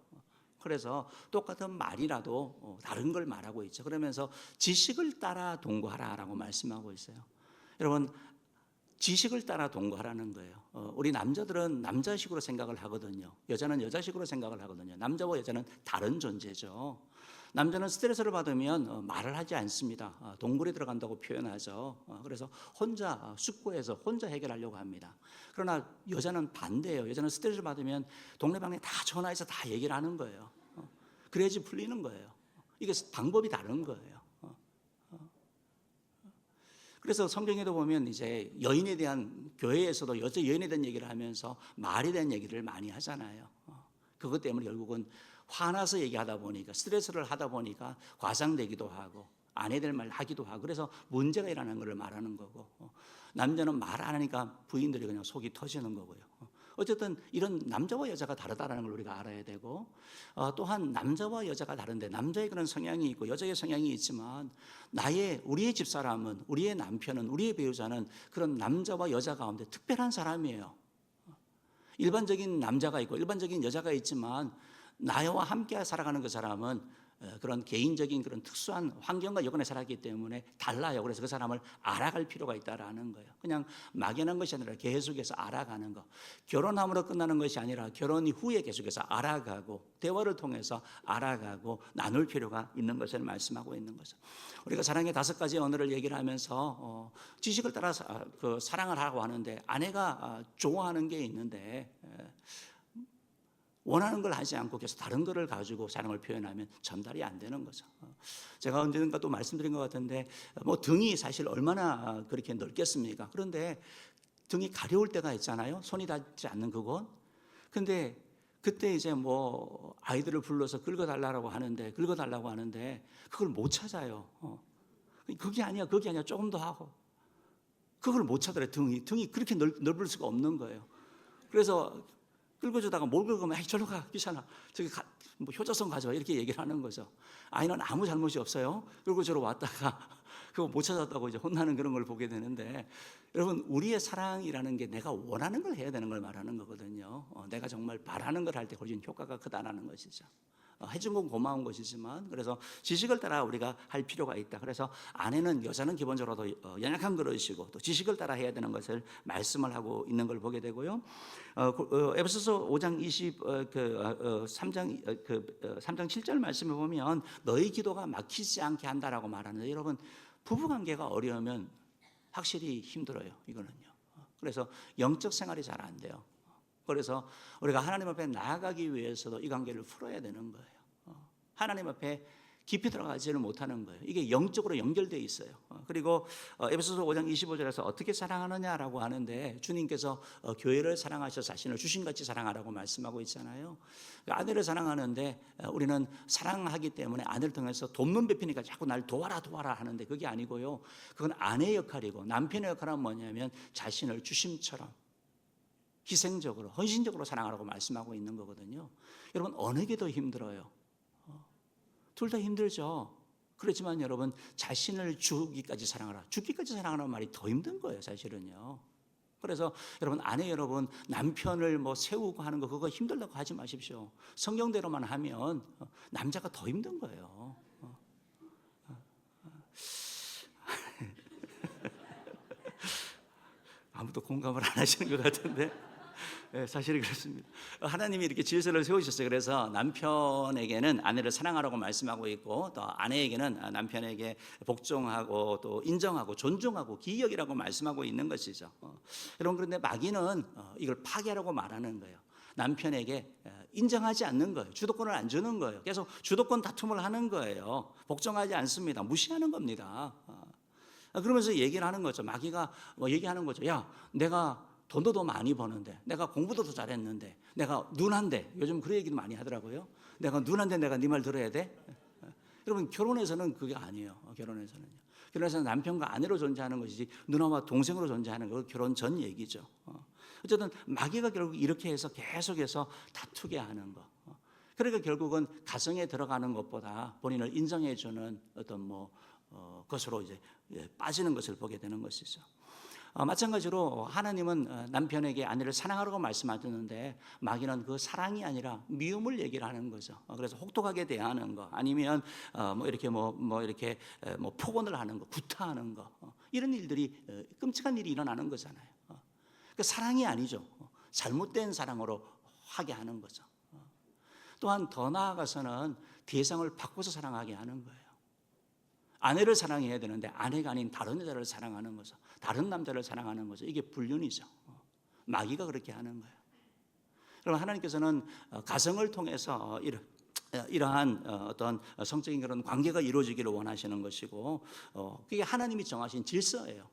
그래서 똑같은 말이라도 다른 걸 말하고 있죠. 그러면서 지식을 따라 동거하라라고 말씀하고 있어요. 여러분, 지식을 따라 동거하라는 거예요. 우리 남자들은 남자식으로 생각을 하거든요. 여자는 여자식으로 생각을 하거든요. 남자와 여자는 다른 존재죠. 남자는 스트레스를 받으면 말을 하지 않습니다. 동굴에 들어간다고 표현하죠. 그래서 혼자 숙고해서 혼자 해결하려고 합니다. 그러나 여자는 반대예요. 여자는 스트레스를 받으면 동네방네 다 전화해서 다 얘기를 하는 거예요. 그래야지 풀리는 거예요. 이게 방법이 다른 거예요. 그래서 성경에도 보면 이제 여인에 대한, 교회에서도 여자 여인에 대한 얘기를 하면서 말에 대한 얘기를 많이 하잖아요. 그것 때문에 결국은 화나서 얘기하다 보니까, 스트레스를 하다 보니까 과장되기도 하고 안 해야 될 말 하기도 하고, 그래서 문제가 일어나는 것을 말하는 거고, 남자는 말 안 하니까 부인들이 그냥 속이 터지는 거고요. 어쨌든 이런 남자와 여자가 다르다는 걸 우리가 알아야 되고, 또한 남자와 여자가 다른데 남자의 그런 성향이 있고 여자의 성향이 있지만, 우리의 집사람은, 우리의 남편은, 우리의 배우자는 그런 남자와 여자 가운데 특별한 사람이에요. 일반적인 남자가 있고 일반적인 여자가 있지만, 나와 함께 살아가는 그 사람은 그런 개인적인 그런 특수한 환경과 여건에 살았기 때문에 달라요. 그래서 그 사람을 알아갈 필요가 있다라는 거예요. 그냥 막연한 것이 아니라 계속해서 알아가는 거. 결혼함으로 끝나는 것이 아니라 결혼 후에 계속해서 알아가고, 대화를 통해서 알아가고 나눌 필요가 있는 것을 말씀하고 있는 거죠. 우리가 사랑의 5가지 언어를 얘기를 하면서 지식을 따라 사랑을 하고 하는데, 아내가 좋아하는 게 있는데 원하는 걸 하지 않고 계속 다른 거를 가지고 사랑을 표현하면 전달이 안 되는 거죠. 제가 언젠가 또 말씀드린 것 같은데, 뭐 등이 사실 얼마나 그렇게 넓겠습니까? 그런데 등이 가려울 때가 있잖아요. 손이 닿지 않는 그곳. 근데 그때 이제 뭐 아이들을 불러서 긁어달라고 하는데 그걸 못 찾아요. 그게 아니야 조금 더 하고 그걸 못 찾더래. 등이 그렇게 넓을 수가 없는 거예요. 그래서 긁어주다가 뭘 긁으면 절로 가 귀찮아 저기 뭐 효자성 가져와 이렇게 얘기를 하는 거죠. 아이는 아무 잘못이 없어요. 그리고 저로 왔다가 그거 못 찾았다고 이제 혼나는 그런 걸 보게 되는데, 여러분 우리의 사랑이라는 게 내가 원하는 걸 해야 되는 걸 말하는 거거든요. 내가 정말 바라는 걸 할 때 훨씬 효과가 크다라는 것이죠. 해준 건 고마운 것이지만, 그래서 지식을 따라 우리가 할 필요가 있다. 그래서 여자는 기본적으로 더 연약한 그릇이고 또 지식을 따라 해야 되는 것을 말씀을 하고 있는 걸 보게 되고요. 에베소서 5장 3장 7절 말씀을 보면 너희 기도가 막히지 않게 한다라고 말하는데, 여러분 부부관계가 어려우면 확실히 힘들어요. 이거는요. 그래서 영적 생활이 잘 안 돼요. 그래서 우리가 하나님 앞에 나아가기 위해서도 이 관계를 풀어야 되는 거예요. 하나님 앞에 깊이 들어가지를 못하는 거예요. 이게 영적으로 연결되어 있어요. 그리고 에베소서 5장 25절에서 어떻게 사랑하느냐라고 하는데, 주님께서 교회를 사랑하셔 자신을 주신같이 사랑하라고 말씀하고 있잖아요. 아내를 사랑하는데 우리는 사랑하기 때문에 아내를 통해서 돕는 베푸니까 자꾸 날 도와라 하는데, 그게 아니고요. 그건 아내의 역할이고, 남편의 역할은 뭐냐면 자신을 주심처럼 희생적으로 헌신적으로 사랑하라고 말씀하고 있는 거거든요. 여러분 어느 게 더 힘들어요? 둘 다 힘들죠. 그렇지만 여러분 자신을 죽기까지 사랑하라, 죽기까지 사랑하라는 말이 더 힘든 거예요 사실은요. 그래서 여러분 아내 여러분 남편을 뭐 세우고 하는 거 그거 힘들다고 하지 마십시오. 성경대로만 하면 남자가 더 힘든 거예요. 아무도 공감을 안 하시는 것 같은데, 네, 사실은 그렇습니다. 하나님이 이렇게 질서를 세우셨어요. 그래서 남편에게는 아내를 사랑하라고 말씀하고 있고, 또 아내에게는 남편에게 복종하고 또 인정하고 존중하고 기억이라고 말씀하고 있는 것이죠. 여러분 그런데 마귀는 이걸 파괴하라고 말하는 거예요. 남편에게 인정하지 않는 거예요. 주도권을 안 주는 거예요. 계속 주도권 다툼을 하는 거예요. 복종하지 않습니다. 무시하는 겁니다. 그러면서 얘기를 하는 거죠. 마귀가 뭐 얘기하는 거죠. 야, 내가 돈도 더 많이 버는데, 내가 공부도 더 잘했는데, 내가 누난데, 요즘 그런 얘기도 많이 하더라고요. 내가 누난데 내가 네 말 들어야 돼? 여러분 결혼에서는 그게 아니에요. 결혼에서는 남편과 아내로 존재하는 것이지 누나와 동생으로 존재하는 거 결혼 전 얘기죠. 어쨌든 마귀가 결국 이렇게 해서 계속해서 다투게 하는 거. 그러니까 결국은 가정에 들어가는 것보다 본인을 인정해주는 어떤 것으로 이제 빠지는 것을 보게 되는 것이죠. 마찬가지로 하나님은 남편에게 아내를 사랑하라고 말씀하셨는데, 마귀는 그 사랑이 아니라 미움을 얘기를 하는 거죠. 그래서 혹독하게 대하는 거, 아니면 이렇게 폭언을 하는 거, 구타하는 거, 이런 일들이 끔찍한 일이 일어나는 거잖아요. 그 사랑이 아니죠. 잘못된 사랑으로 하게 하는 거죠. 또한 더 나아가서는 대상을 바꿔서 사랑하게 하는 거예요. 아내를 사랑해야 되는데 아내가 아닌 다른 여자를 사랑하는 거죠. 다른 남자를 사랑하는 거죠. 이게 불륜이죠. 마귀가 그렇게 하는 거예요. 그럼 하나님께서는 가정을 통해서 이러한 어떤 성적인 그런 관계가 이루어지기를 원하시는 것이고, 그게 하나님이 정하신 질서예요.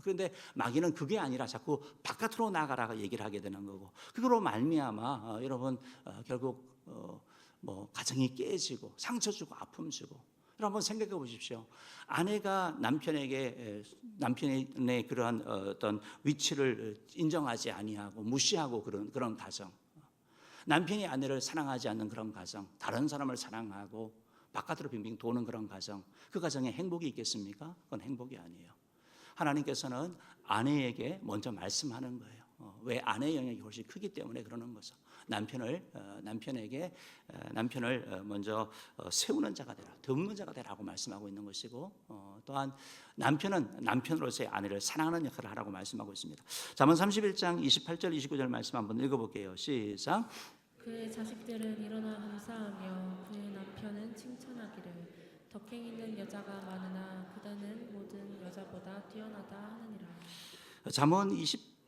그런데 마귀는 그게 아니라 자꾸 바깥으로 나가라고 얘기를 하게 되는 거고, 그거로 말미암아 여러분 결국 가정이 깨지고 상처 주고 아픔 주고. 한번 생각해 보십시오. 아내가 남편의 그러한 어떤 위치를 인정하지 아니하고 무시하고 그런 가정, 남편이 아내를 사랑하지 않는 그런 가정, 다른 사람을 사랑하고 바깥으로 빙빙 도는 그런 가정, 그 가정에 행복이 있겠습니까? 그건 행복이 아니에요. 하나님께서는 아내에게 먼저 말씀하는 거예요. 왜? 아내의 영역이 훨씬 크기 때문에 그러는 거죠. 남편을 먼저 세우는 자가 되라, 돕는 자가 되라고 말씀하고 있는 것이고, 또한 남편은 남편으로서의 아내를 사랑하는 역할을 하라고 말씀하고 있습니다. 잠언 31장 28절 29절 말씀 한번 읽어볼게요. 시작. 그의 자식들은 일어나 감사하며 그의 남편은 칭찬하기를 덕행 있는 여자가 많으나 그다는 모든 여자보다 뛰어나다 하느니라. 잠언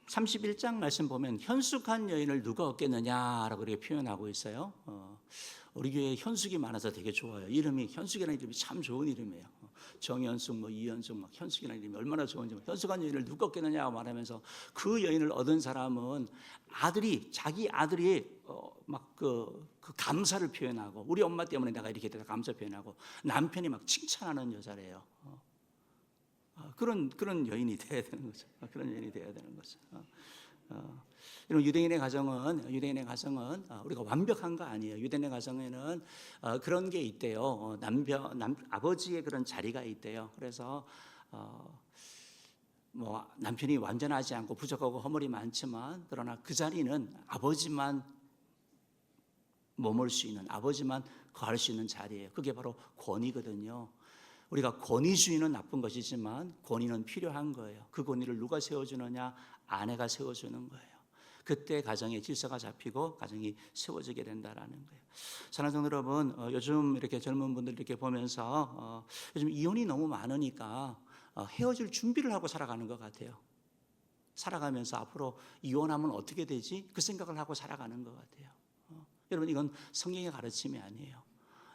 31장 말씀 보면 현숙한 여인을 누가 얻겠느냐라고 그렇게 표현하고 있어요. 우리 교회에 현숙이 많아서 되게 좋아요. 이름이 현숙이라는 이름이 참 좋은 이름이에요. 정현숙, 이현숙, 현숙이라는 이름이 얼마나 좋은지. 현숙한 여인을 누가 얻겠느냐고 말하면서 그 여인을 얻은 사람은 자기 아들이 막 그 감사를 표현하고 우리 엄마 때문에 내가 이렇게 됐다 감사 표현하고 남편이 막 칭찬하는 여자래요. 그런 여인이 돼야 되는 거죠. 그런 여인이 돼야 되는 거죠. 이런 유대인의 가정은 우리가 완벽한 거 아니에요. 유대인의 가정에는 그런 게 있대요. 아버지의 그런 자리가 있대요. 그래서 뭐 남편이 완전하지 않고 부족하고 허물이 많지만 그러나 그 자리는 아버지만 머물 수 있는, 아버지만 거할 수 있는 자리예요. 그게 바로 권위거든요. 우리가 권위주의는 나쁜 것이지만 권위는 필요한 거예요. 그 권위를 누가 세워주느냐? 아내가 세워주는 거예요. 그때 가정의 질서가 잡히고 가정이 세워지게 된다라는 거예요. 사랑하는 성도 여러분, 요즘 이렇게 젊은 분들 이렇게 보면서 요즘 이혼이 너무 많으니까 헤어질 준비를 하고 살아가는 것 같아요. 살아가면서 앞으로 이혼하면 어떻게 되지? 그 생각을 하고 살아가는 것 같아요. 여러분, 이건 성경의 가르침이 아니에요.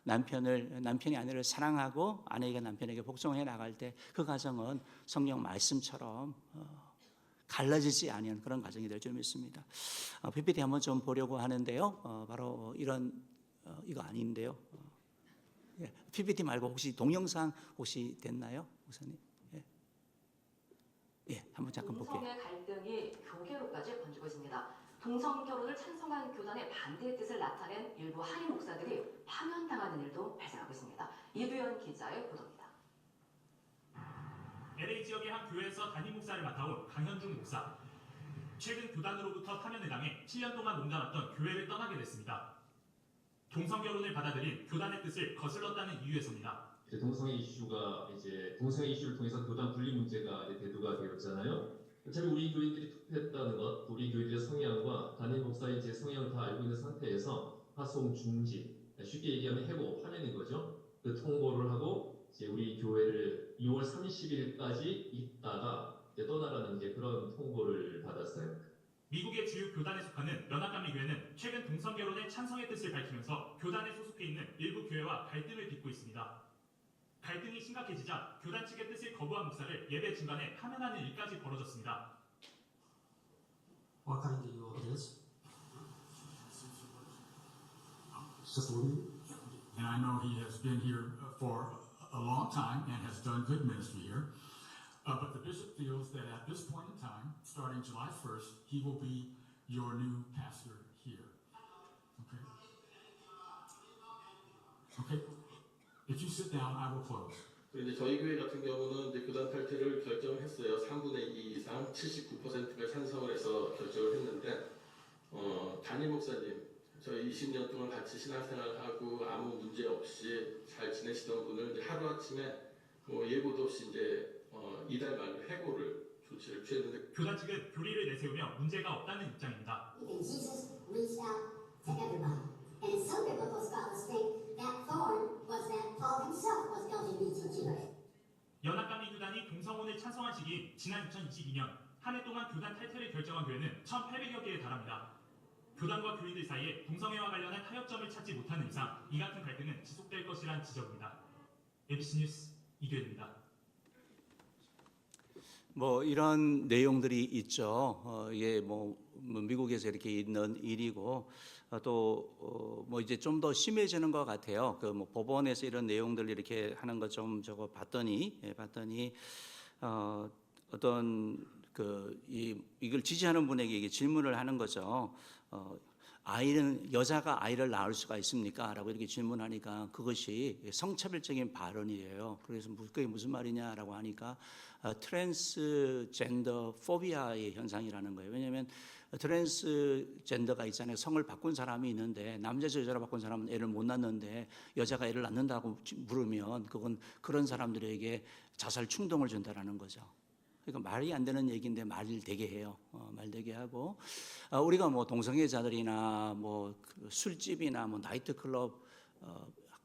남편이 아내를 사랑하고 아내가 남편에게 복종해 나갈 때 그 가정은 성경 말씀처럼 갈라지지 않은 그런 가정이 될 줄 믿습니다. PPT 한번 좀 보려고 하는데요. 바로 이런 이거 아닌데요. PPT 말고 혹시 동영상 혹시 됐나요, 목사님? 한번 잠깐 볼게요. 동성애 갈등이 교계로까지 번지고 있습니다. 동성 결혼을 찬성한 교단의 반대의 뜻을 나타낸 일부 한인 목사들이 파면당하는 일도 발생하고 있습니다. 이두현 기자의 보도입니다. LA 지역의 한 교회에서 담임 목사를 맡아온 강현중 목사. 최근 교단으로부터 파면을 당해 7년 동안 몸담았던 교회를 떠나게 됐습니다. 동성 결혼을 받아들인 교단의 뜻을 거슬렀다는 이유에서입니다. 동성애 이슈가 동성애 이슈를 통해서 교단 분리 문제가 대두가 되었잖아요. 어차피 우리 교인들이 투표했다는 것, 우리 교인들의 성향과 담임 목사의 성향을 다 알고 있는 상태에서 파송 중지, 쉽게 얘기하면 해고, 파면인 거죠. 그 통보를 하고 우리 교회를 6월 30일까지 있다가 떠나라는 그런 통보를 받았어요. 미국의 주요 교단에 속하는 연합감리교회는 최근 동성 결혼의 찬성의 뜻을 밝히면서 교단에 소속해 있는 일부 교회와 갈등을 빚고 있습니다. 갈등이 심각해지자 교단 측의 뜻을 거부한 목사를 예배 중간에 파면하는 일까지 벌어졌습니다. What kind of law it is? It's just legal. And I know he has been here for a long time and has done good ministry here. But the bishop feels that at this point in time, starting July 1st, he will be your new pastor here. Okay? Okay? If you sit down, I will close. 이제 저희 교회 같은 경우는 이제 교단 탈퇴를 결정했어요. 3분의 2 이상 79%가 찬성을 해서 결정을 했는데 담임 목사님, 저희 20년 동안 같이 신앙생활하고 아무 문제 없이 잘 지내시던 분을 이제 하루 아침에 예고도 없이 이달 말에 해고를 조치를 취했는데 교단 측은 교리를 내세우며 문제가 없다는 입장입니다. Jesus reached out to everybody, and some biblical scholars think that thorn was that Paul himself was LGBTQ. 연합감리교단이 동성혼을 찬성한 시기인 지난 2022년 한 해 동안 교단 탈퇴를 결정한 교회는 1,800여 개에 달합니다. 교단과 교인들 사이에 동성애와 관련한 타협점을 찾지 못하는 이상 이 같은 갈등은 지속될 것이란 지적입니다. ABC 뉴스 이규현입니다. 뭐 이런 내용들이 있죠. 미국에서 이렇게 있는 일이고 또 뭐 이제 좀 더 심해지는 것 같아요. 그 뭐 법원에서 이런 내용들 이렇게 하는 거 좀 저거 봤더니 어떤 이걸 지지하는 분에게 이게 질문을 하는 거죠. 여자가 아이를 낳을 수가 있습니까? 라고 이렇게 질문하니까 그것이 성차별적인 발언이에요. 그래서 그게 무슨 말이냐라고 하니까 트랜스젠더 포비아의 현상이라는 거예요. 왜냐하면 트랜스젠더가 있잖아요. 성을 바꾼 사람이 있는데 남자에서 여자로 바꾼 사람은 애를 못 낳는데 여자가 애를 낳는다고 물으면 그건 그런 사람들에게 자살 충동을 준다라는 거죠. 그러니까 말이 안 되는 얘기인데 말을 되게 해요. 말되게 하고 우리가 뭐 동성애자들이나 뭐 술집이나 뭐 나이트클럽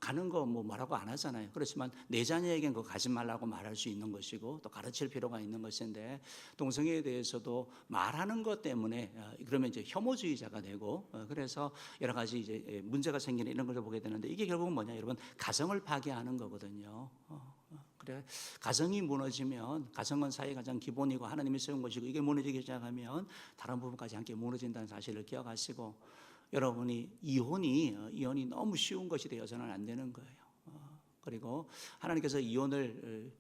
가는 거 뭐 뭐라고 안 하잖아요. 그렇지만 내 자녀에겐 그거 가지 말라고 말할 수 있는 것이고 또 가르칠 필요가 있는 것인데 동성애에 대해서도 말하는 것 때문에 그러면 이제 혐오주의자가 되고 그래서 여러 가지 이제 문제가 생기는 이런 걸 보게 되는데 이게 결국은 뭐냐, 여러분, 가정을 파괴하는 거거든요. 그래, 가정이 무너지면 가정은 사회의 가장 기본이고 하나님이 세운 것이고 이게 무너지기 시작하면 다른 부분까지 함께 무너진다는 사실을 기억하시고 여러분이 이혼이 너무 쉬운 것이 되어서는 안 되는 거예요. 그리고 하나님께서 이혼을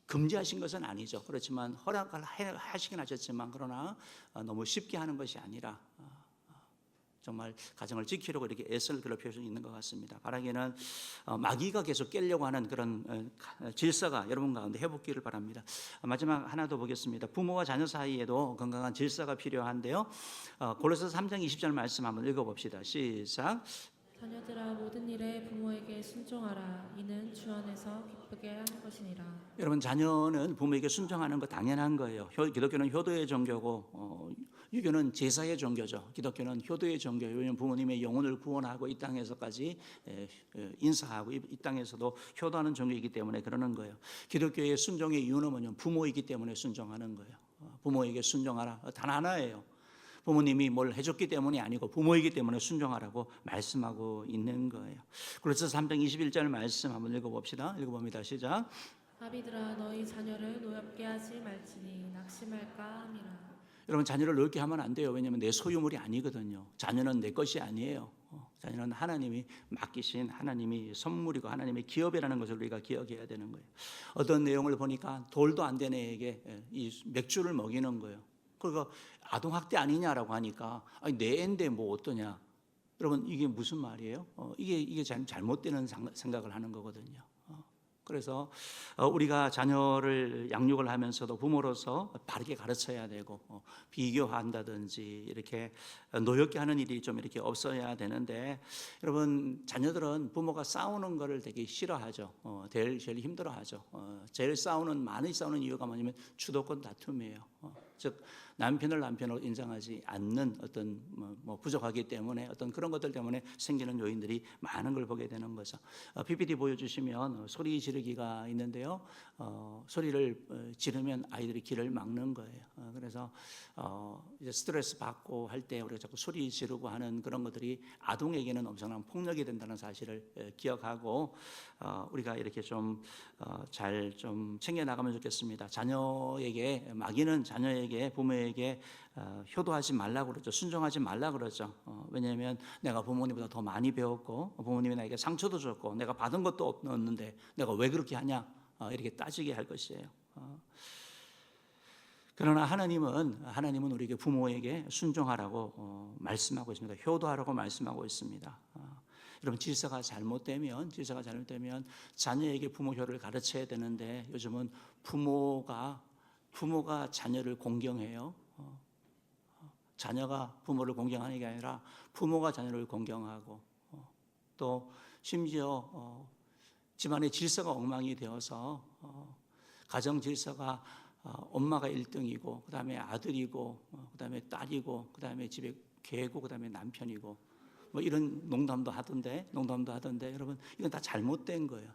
금지하신 것은 아니죠. 그렇지만 허락을 하시긴 하셨지만 그러나 너무 쉽게 하는 것이 아니라 정말 가정을 지키려고 이렇게 애를 괴롭힐 수 있는 것 같습니다. 바라기는 마귀가 계속 깨려고 하는 그런 질서가 여러분 가운데 회복기를 바랍니다. 마지막 하나 더 보겠습니다. 부모와 자녀 사이에도 건강한 질서가 필요한데요. 골로새서 3장 20절 말씀 한번 읽어봅시다. 시작. 자녀들아 모든 일에 부모에게 순종하라. 이는 주 안에서 기쁘게 하는 것이니라. 여러분 자녀는 부모에게 순종하는 거 당연한 거예요. 기독교는 효도의 종교고 유교는 제사의 종교죠. 기독교는 효도의 종교예요. 왜냐하면 부모님의 영혼을 구원하고 이 땅에서까지 인사하고 이 땅에서도 효도하는 종교이기 때문에 그러는 거예요. 기독교의 순종의 이유는 뭐냐면 부모이기 때문에 순종하는 거예요. 부모에게 순종하라. 단 하나예요. 부모님이 뭘 해줬기 때문이 아니고 부모이기 때문에 순종하라고 말씀하고 있는 거예요. 그래서 3장 21절 말씀 한번 읽어봅시다. 읽어봅니다. 시작. 아비들아 너희 자녀를 노엽게 하지 말지니 낙심할까 함이라. 여러분 자녀를 노엽게 하면 안 돼요. 왜냐하면 내 소유물이 아니거든요. 자녀는 내 것이 아니에요. 자녀는 하나님이 맡기신 하나님이 선물이고 하나님의 기업이라는 것을 우리가 기억해야 되는 거예요. 어떤 내용을 보니까 돌도 안 된 애에게 이 맥주를 먹이는 거예요. 그러니까 아동학대 아니냐라고 하니까 아니 내 애인데 뭐 어떠냐. 여러분 이게 무슨 말이에요? 이게 잘못되는 생각을 하는 거거든요. 그래서 우리가 자녀를 양육을 하면서도 부모로서 바르게 가르쳐야 되고 비교한다든지 이렇게 노엽게 하는 일이 좀 이렇게 없어야 되는데 여러분 자녀들은 부모가 싸우는 거를 되게 싫어하죠. 제일 힘들어하죠. 제일 많이 싸우는 이유가 뭐냐면 주도권 다툼이에요. 즉 남편으로 인정하지 않는 어떤 뭐 부족하기 때문에 어떤 그런 것들 때문에 생기는 요인들이 많은 걸 보게 되는 거죠. PPT 보여주시면 소리 지르기가 있는데요. 소리를 지르면 아이들이 귀를 막는 거예요. 그래서 이제 스트레스 받고 할 때 우리가 자꾸 소리 지르고 하는 그런 것들이 아동에게는 엄청난 폭력이 된다는 사실을 기억하고 우리가 이렇게 좀 잘 좀 챙겨 나가면 좋겠습니다. 마귀는 자녀에게 부모에게 효도하지 말라고 그러죠. 순종하지 말라고 그러죠. 왜냐하면 내가 부모님보다 더 많이 배웠고 부모님이 나에게 상처도 줬고 내가 받은 것도 없는데 내가 왜 그렇게 하냐 이렇게 따지게 할 것이에요. 그러나 하나님은 우리에게 부모에게 순종하라고 말씀하고 있습니다. 효도하라고 말씀하고 있습니다. 여러분 질서가 잘못되면 자녀에게 부모 효를 가르쳐야 되는데 요즘은 부모가 자녀를 공경해요. 자녀가 부모를 공경하는 게 아니라 부모가 자녀를 공경하고 또 심지어 집안의 질서가 엉망이 되어서 가정 질서가 엄마가 1등이고 그다음에 아들이고 그다음에 딸이고 그다음에 집에 개고 그다음에 남편이고 뭐 이런 농담도 하던데 여러분 이건 다 잘못된 거예요.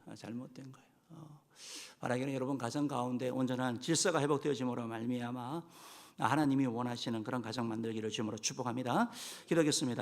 바라기는 여러분 가정 가운데 온전한 질서가 회복되어짐으로 말미암아 하나님이 원하시는 그런 가정 만들기를 주님으로 축복합니다. 기도하겠습니다.